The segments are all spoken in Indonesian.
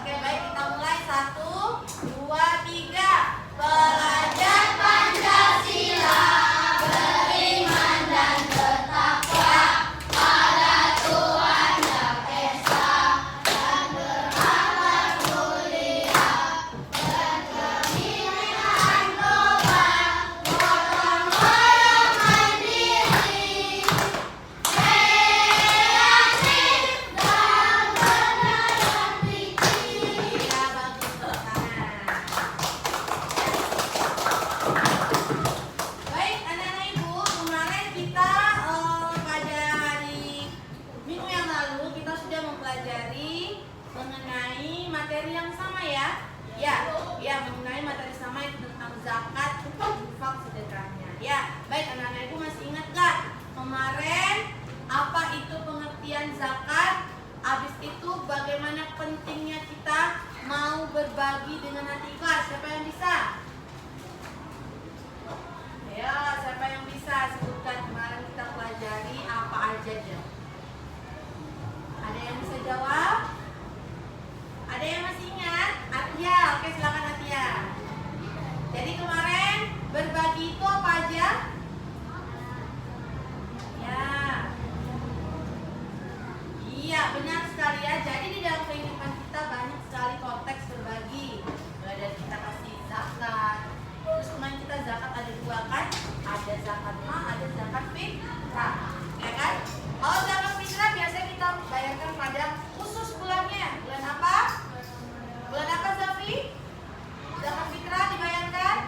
Oke, baik, kita mulai. 1, 2, 3. Belajar Pancasila, beriman dan bertakwa pada Tuhan Yang Esa, dan berakhlak mulia, berkeinginan global, gotong royong mandiri, kreatif dan bernalar pikir. Ya, bagus, baik, anak-anak ibu, kemarin kita pada hari minggu yang lalu kita sudah mempelajari mengenai materi yang sama ya. Ya, mengenai materi sama itu tentang zakat, infak, sedekahnya. Ya, baik anak-anak ibu masih ingat gak kemarin apa itu pengertian zakat? Habis itu bagaimana pentingnya kita mau berbagi dengan hati ikhlas. Siapa yang bisa? Ya, siapa yang bisa sebutkan kemarin kita pelajari apa aja deh? Ada yang bisa jawab? Ada yang masih ingat? Atia, oke silakan Atia. Jadi kemarin berbagi itu apa aja? Ya. Iya, benar sekali ya. Jadi di dalam kehidupan kita banyak sekali konteks berbagi. Mulai dari kita kasih zakat. Terus kemarin kita zakat ada dua kan? Ada zakat mal, ada zakat fitrah. Ya kan? Kalau zakat fitrah biasanya kita bayarkan pada khusus bulannya. Bulan apa? Bulan apa, Zafi? Zakat fitrah dibayarkan?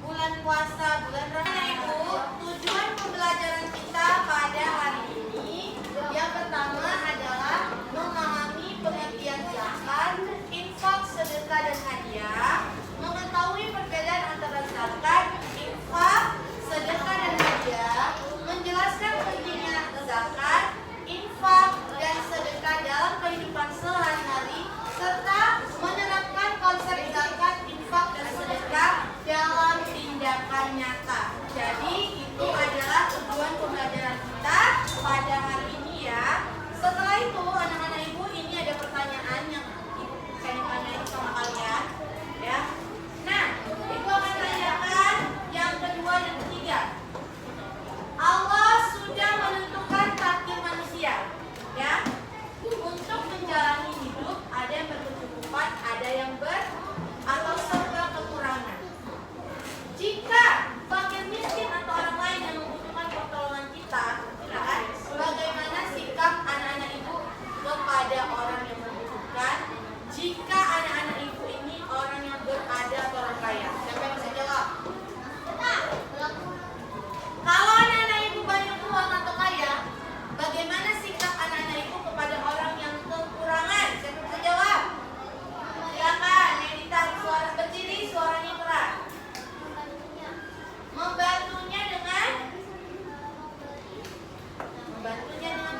Bulan puasa, bulan Ramadan. Ibu, tujuan pembelajaran kita pada hari ini yang pertama adalah memahami pengertian zakat, infak, sedekah dan hadiah, mengetahui perbedaan antara zakat, infak, sedekah dan hadiah, menjelaskan pentingnya zakat, infak dan sedekah dalam kehidupan sehari-hari, serta menerapkan konsep zakat, infak dan sedekah dalam tindakan nyata. Jadi itu adalah tujuan pembelajaran kita pada hari ini ya. Setelah itu anak-anak ibu ini ada pertanyaan yang ibu pengen tanyain sama kalian ya. Nah, ibu akan tanyakan yang kedua dan ketiga. Allah sudah menentukan takdir manusia ya untuk menjalani hidup. Ada yang berkecukupan, ada yang atau serba kekurangan. Jika fakir miskin atau orang lain yang membutuhkan pertolongan kita, ya kan? Bagaimana sikap anak-anak ibu kepada orang yang membutuhkan? Jika anak-anak ibu ini orang yang berada atau orang kaya, siapa yang bisa jawab? Kalau anak-anak ibu banyak uang atau kaya, bagaimana sikap anak-anak ibu kepada orang yang kekurangan? Siapa yang bisa jawab? Silakan, Nedita, suara berdiri, suaranya keras. Membantunya dengan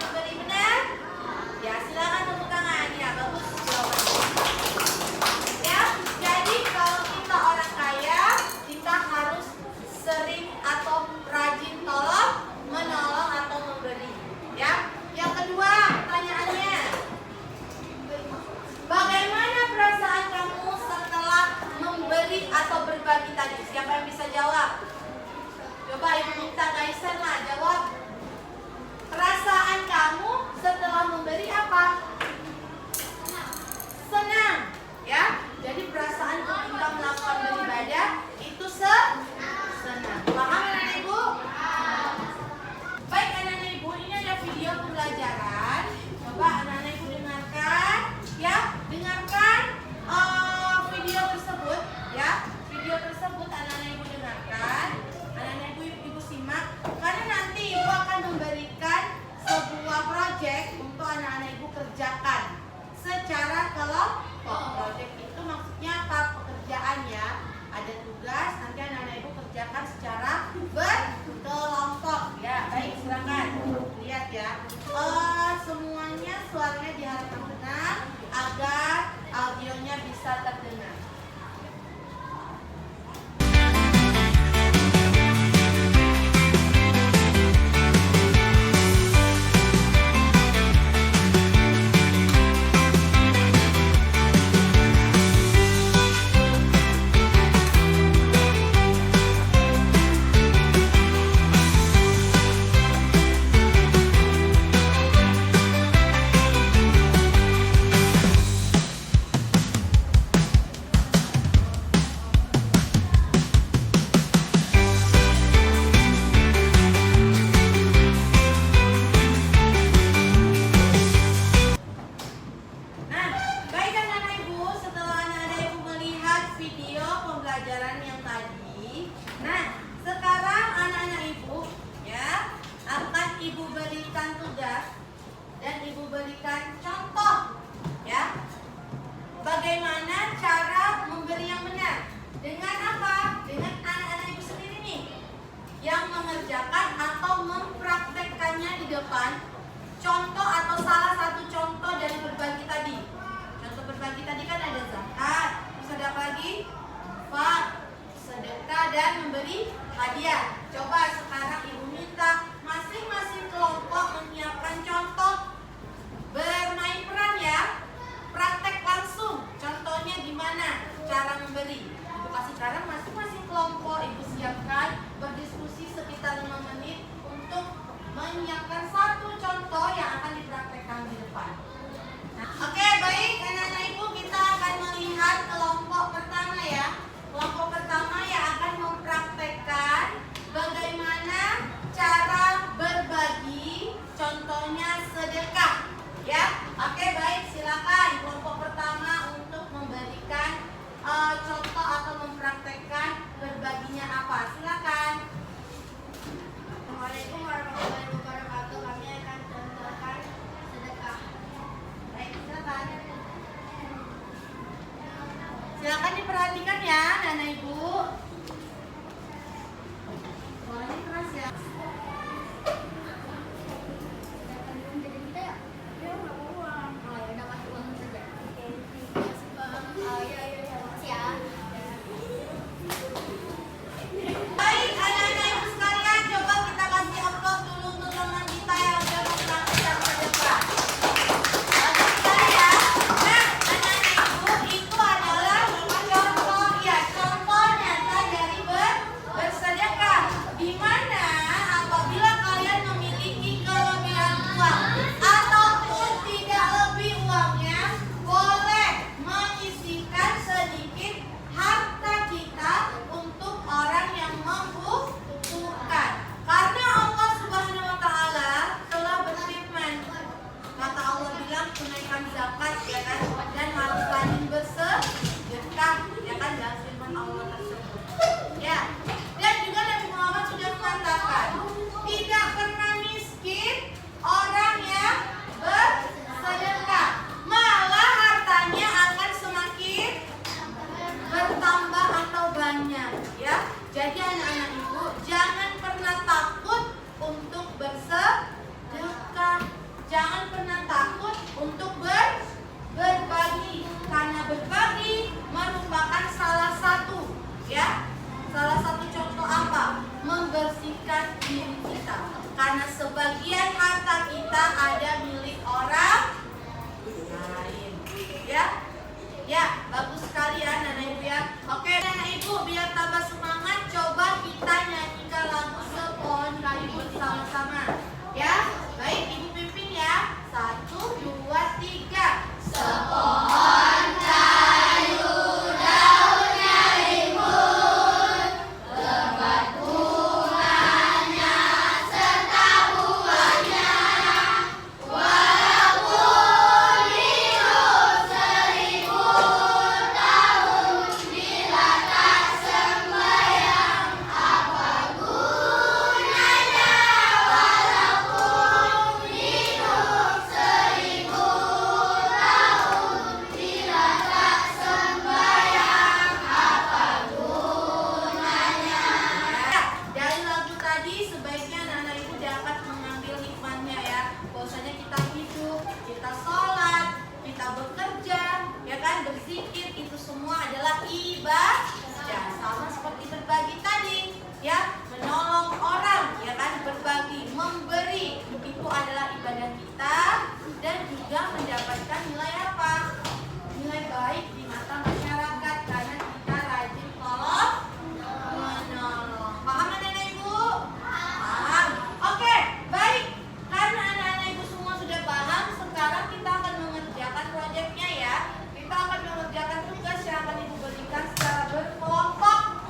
memberi, benar? Ya, silakan tepuk tangan. Ya, bagus jawabannya. Ya, jadi kalau kita orang kaya, kita harus sering atau rajin menolong atau memberi. Ya. Yang kedua, pertanyaannya. Bagaimana perasaan kamu setelah memberi atau berbagi tadi? Siapa yang bisa jawab? Coba ibu minta Kaisan lah jawab. Perasaan kamu setelah memberi apa? Senang, ya. Jadi perasaan ketika melakukan beribadah itu senang. Paham anak-anak ibu? Baik anak-anak ibu, ini ada video pembelajaran. Coba anak-anak ibu dengarkan, ya. Dengarkan video tersebut, ya. Video tersebut anak-anak ibu dengarkan. Anak-anak ibu simak, karena nanti ibu akan memberikan sebuah proyek untuk anak-anak ibu kerjakan secara kelompok. Proyek itu maksudnya apa? Pekerjaannya ada tugas, nanti anak-anak ibu kerjakan secara berkelompok. Ya, baik silakan lihat ya. Semuanya suaranya diharapkan benar agar audionya bisa terdengar. memberikan contoh, ya. Bagaimana cara memberi yang benar? Dengan apa? Dengan anak-anak ibu sendiri nih, yang mengerjakan atau mempraktekkannya di depan. Contoh atau salah satu contoh dari berbagi tadi. Contoh berbagi tadi kan ada zakat, terus ada apa lagi? Infak, sedekah, dan memberi hadiah. Coba sekarang ibu minta masing-masing kelompok menyiapkan contoh bermain peran ya. Praktek langsung. Contohnya gimana cara memberi? Ibu kasih cara masing-masing kelompok ibu siapkan berdiskusi sekitar 5 menit untuk menyiapkan satu contoh yang akan dipraktekkan di depan. Nah, oke, baik anak-anak ibu, kita akan melihat kelompok pertama ya. Kelompok pertama yang akan mempraktekkan bagaimana cara berbagi, contohnya sedekah ya. Oke, baik, silakan kelompok pertama untuk memberikan contoh atau mempraktekkan berbaginya apa. Silakan. Assalamualaikum warahmatullahi wabarakatuh. Kami akan contohkan sedekah. Baik, silakan. Silakan diperhatikan ya, anak ibu. Suaranya keras ya. Sedekah belum jadi kita ya? Ya nggak mau uang. Oh ya udah kasih uang saja. Oke, kasih bang. Oh iya makasih ya. Baik, anak-anak ibu sekalian, coba kita kasih upload dulu untuk teman kita yang udah mempraktikkan sedekah. Bagus sekali ya. Nah, anak-anak ibu, itu adalah contoh ya, contoh nyata dari bersedekah. Di mana apabila kalian memiliki kelebihan uang ataupun tidak lebih uangnya, boleh menyisihkan sedikit harta kita untuk orang yang membutuhkan. Karena Allah Subhanahu wa taala telah berfirman. Kata Allah bilang tunaikan zakat ya kan, dan harus rajin bersedekah ya kan, dalam firman Allah tersebut. Ya. Dan juga Nabi Muhammad sudah mengatakan, tidak pernah miskin orang yang bersedekah. Malah hartanya akan semakin bertambah atau banyak ya. Jadi anak-anak ibu, jangan pernah takut untuk bersedekah. Jangan pernah takut untuk berbagi, karena berbagi merupakan salah satu ya. Salah satu contoh apa? Membersihkan diri kita. Karena sebagian harta kita ada milik orang lain. Ya. Ya, bagus sekali ya anak ibu ya. Oke, anak ibu, biar tambah semangat, coba kita nyanyikan lagu Sepohon Kayu bersama-sama. Ya, baik ibu pimpin ya. 1, 2, 3. Sepohon kayu daunnya rimbun, lebat bunganya serta buahnya, walaupun hidup 1000 tahun, bila tak sembahyang apa gunanya, walaupun hidup 1000 tahun, bila tak sembahyang apa gunanya. Dari lagu tadi sebaiknya anak-anak ibu dapat mengambil hikmahnya ya. Bahwasanya kita hidup, kita sholat, kita bekerja, ya kan, berzikir, itu semua adalah ibadah. Sama seperti berbagi tadi, ya, menolong orang, ya kan, berbagi, memberi, itu adalah ibadah kita dan juga mendapatkan nilai apa? Nilai baik di mata masyarakat karena kita rajin tolong menolong. Paham anak-anak ibu? Paham. Oke, baik. Karena anak-anak ibu semua sudah paham, sekarang kita akan mengerjakan proyeknya ya. Kita akan mengerjakan tugas yang akan ibu berikan secara berkelompok.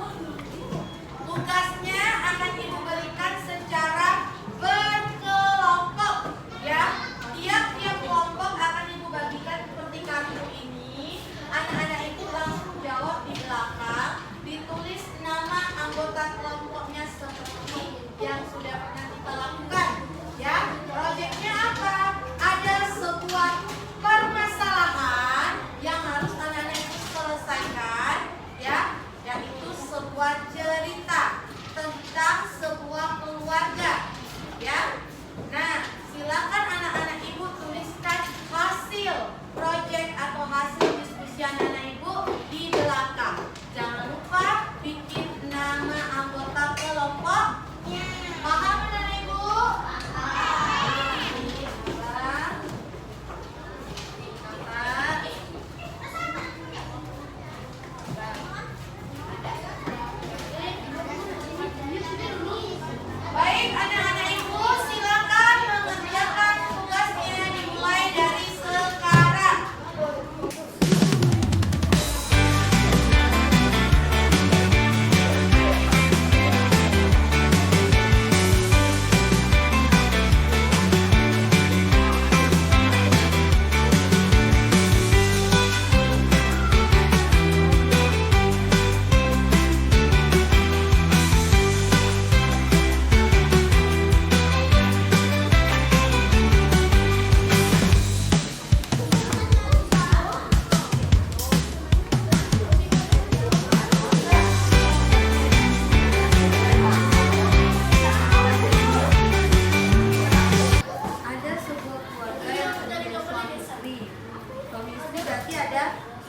Tugasnya akan ibu berikan secara berkelompok ya. Tiap-tiap kelompok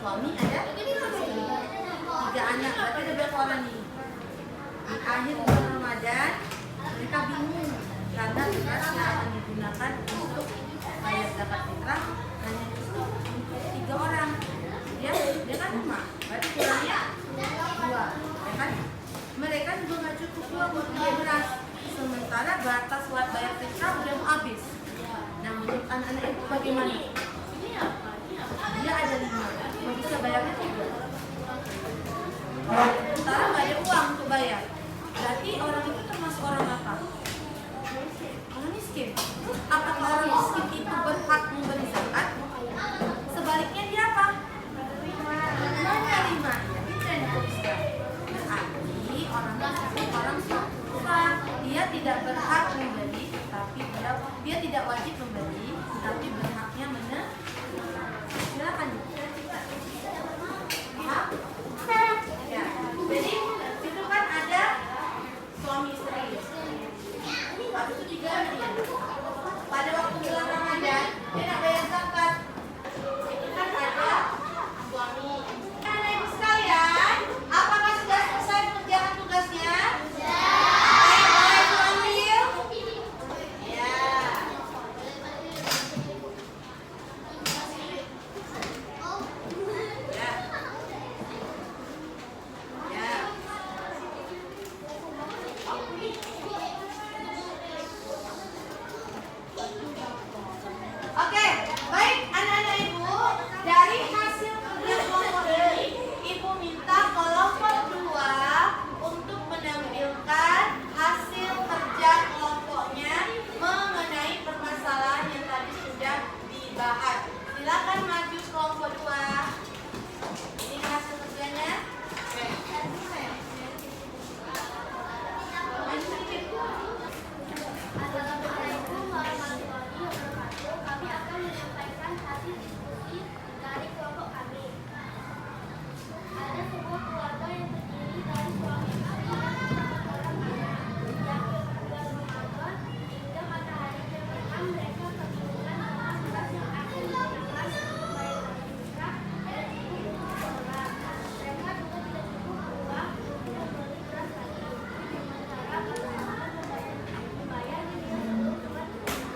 suami, ada istri. 3 anak, berarti ada berapa orang nih? Di akhir bulan Ramadan mereka bingung karena beras yang akan digunakan untuk bayar zakat fitrah hanya cukup untuk 3 orang. Dia kan rumah, berarti kurangnya 2, ya kan? Mereka juga nggak cukup juga buat beli beras, sementara batas buat bayar fitrah udah mau habis. Nah, menurut anak-anak itu bagaimana? Dia ada 5, nggak bisa bayarnya 3. Sementara nggak ada uang untuk bayar. Berarti orang itu termasuk orang apa? Orang miskin. Apakah orang miskin itu berhak memberi zakat? Sebaliknya dia apa? Menerima. Itu yang dituliskan. Berarti orang miskin orang susah. Dia tidak berhak memberi, tapi dia tidak wajib memberi, tapi berhaknya menerima. Silakan. Paham? Ya. Jadi itu kan ada suami istri. Habis itu 3 dia. Pada waktu bulan Ramadan dia nak bayar zakat. Itu kan ada suami. Anak ibu sekalian, apakah sudah selesai mengerjakan tugasnya? Ayo boleh diambil. Ya. Oke, baik anak-anak ibu, dari hasil kerja kelompok ini, ibu minta kelompok 2 untuk menampilkan hasil kerja kelompoknya mengenai permasalahan yang tadi sudah dibahas. Silakan maju kelompok 2. Ini hasil kerjanya. Maju sedikit. Assalamualaikum warahmatullahi wabarakatuh. Kami akan menyampaikan hasil diskusi dari kelompok kami. Ada sebuah keluarga yang terdiri dari suami istri dan 4 orang anak. Yang bulan Ramadan hingga matahari terbenam, mereka kebingungan tentang beras yang akan digunakan untuk bayar zakat fitrah dan cukup untuk seorang. Mereka juga tidak cukup uang untuk membeli beras lagi. Sementara kewajiban membayar hingga sebelum bulan mereka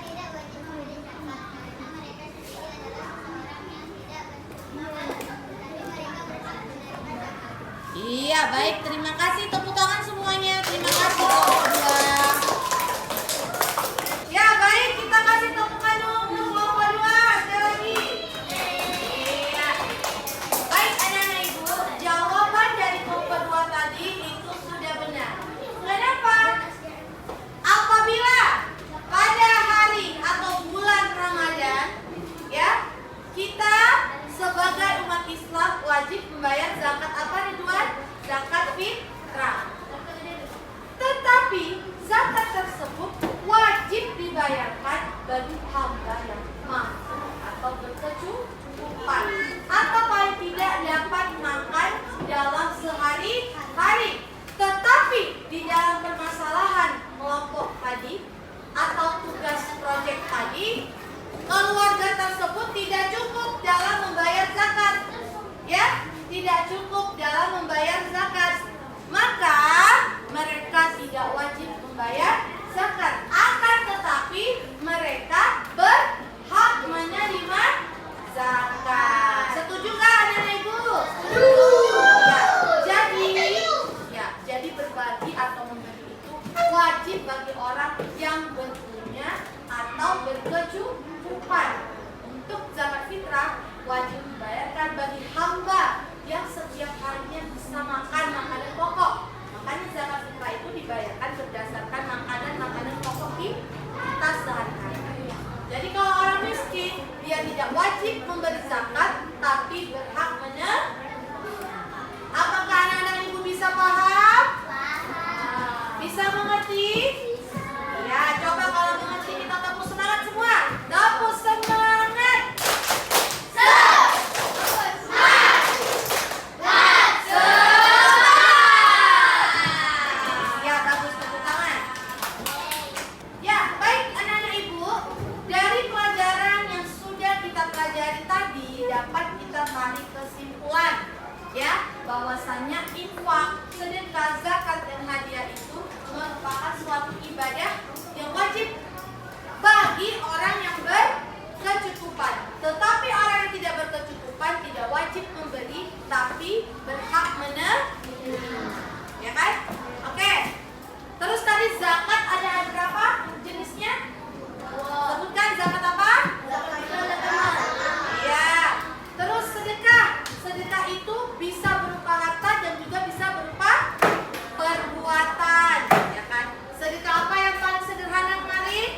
tidak wajib membeli zakat karena mereka sendiri adalah seseorang yang tidak berkewajiban, tapi mereka berhak menerima zakat. Iya, baik. Terima kasih. Tepuk tangan semuanya. Terima kasih kelompok 2. Ya, baik. Kita kasih tepuk tangan untuk kelompok 2. Sekali lagi. Iya. Baik, anak-anak ibu. Jawaban dari kelompok 2 tadi itu sudah benar. Kenapa? Apabila pada hari atau bulan Ramadan, ya, kita sebagai umat Islam wajib membayar zakat apa, Ridwan? Zakat fitrah. Tetapi zakat tersebut wajib dibayarkan bagi hamba yang mampu atau berkecukupan atau paling tidak dapat makan dalam sehari-hari. Tetapi di dalam permasalahan kelompok tadi atau tugas proyek tadi, keluarga tersebut tidak cukup dalam membayar zakat. Ya, tidak cukup dalam membayar zakat. Maka mereka tidak wajib membayar zakat. Akan tetapi mereka berhak menerima zakat. Setuju nggak anak-anak ibu? Ya, jadi berbagi atau memberi itu wajib bagi orang yang berpunya atau berkecukupan. Untuk zakat fitrah wajib dibayarkan bagi hamba yang setiap harinya bisa makan makanan pokok. Makanya zakat fitrah itu dibayarkan berdasarkan makanan pokok kita sehari-hari. Jadi kalau orang miskin, dia tidak wajib memberi zakat, tapi berhak menerima. Apakah anak-anak ibu bisa paham? Bisa mengerti? Ya, coba kalau mengerti kita tepuk semangat semua. Tepuk semangat. Ya, bagus, tepuk tangan. Ya, baik anak-anak ibu. bahwasanya infak, sedekah, zakat, dan hadiah itu merupakan suatu ibadah yang wajib bagi orang yang berkecukupan. Tetapi orang yang tidak berkecukupan tidak wajib memberi, tapi berhak menerima. Ya kan? Oke. Terus tadi zakat ada berapa jenisnya? Sebutkan zakat apa? Iya. Terus sedekah. Sedekah itu bisa berupa harta dan juga bisa berupa perbuatan, ya kan? Sedekah apa yang paling sederhana kemarin?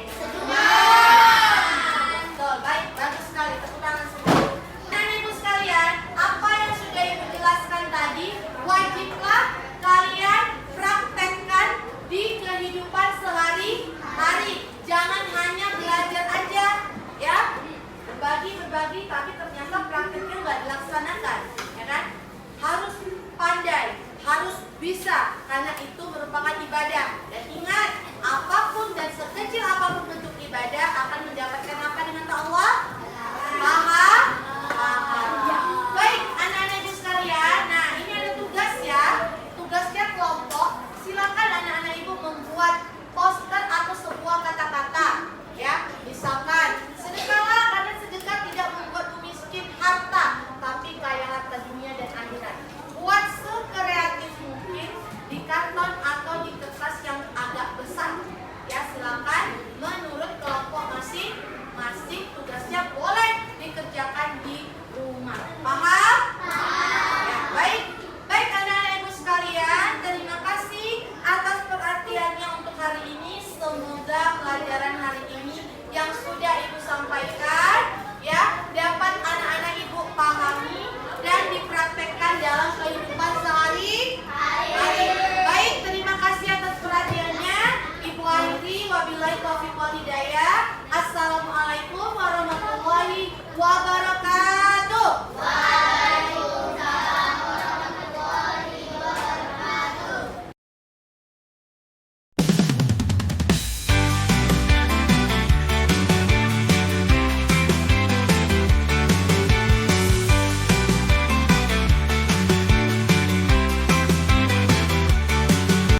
Betul, baik, bagus sekali. Tepuk tangan semua. Nah, Ibu sekalian, apa yang sudah Ibu jelaskan tadi wajiblah kalian praktekkan di kehidupan sehari-hari. Jangan hanya belajar aja, ya. Berbagi, tapi ternyata prakteknya nggak dilaksanakan, ya kan? Harus pandai, harus bisa, karena itu merupakan ibadah. Dan ingat, apapun dan sekecil apapun bentuk ibadah akan mendapatkan apa di mata Allah? Pahala. Baik, anak-anak Ibu sekalian. Nah, ini ada tugas ya. Tugasnya kelompok. Silakan anak-anak Ibu membuat poster atau sebuah kata-kata, ya. Misalkan, sedekahlah karena sedekah tidak membuatmu miskin harta, tapi kaya harta dunia dan akhirat. Buat sekreatif mungkin di karton atau di kertas yang agak besar. Ya, silakan menurut kelompok masing-masing, tugasnya boleh dikerjakan di rumah. Paham? Ya, baik. Baik anak-anak Ibu sekalian, terima kasih atas perhatiannya untuk hari ini. Semoga pelajaran hari ini yang sudah Ibu sampaikan, ya, dapat anak-anak Ibu pahami dan dipraktekkan dalam kehidupan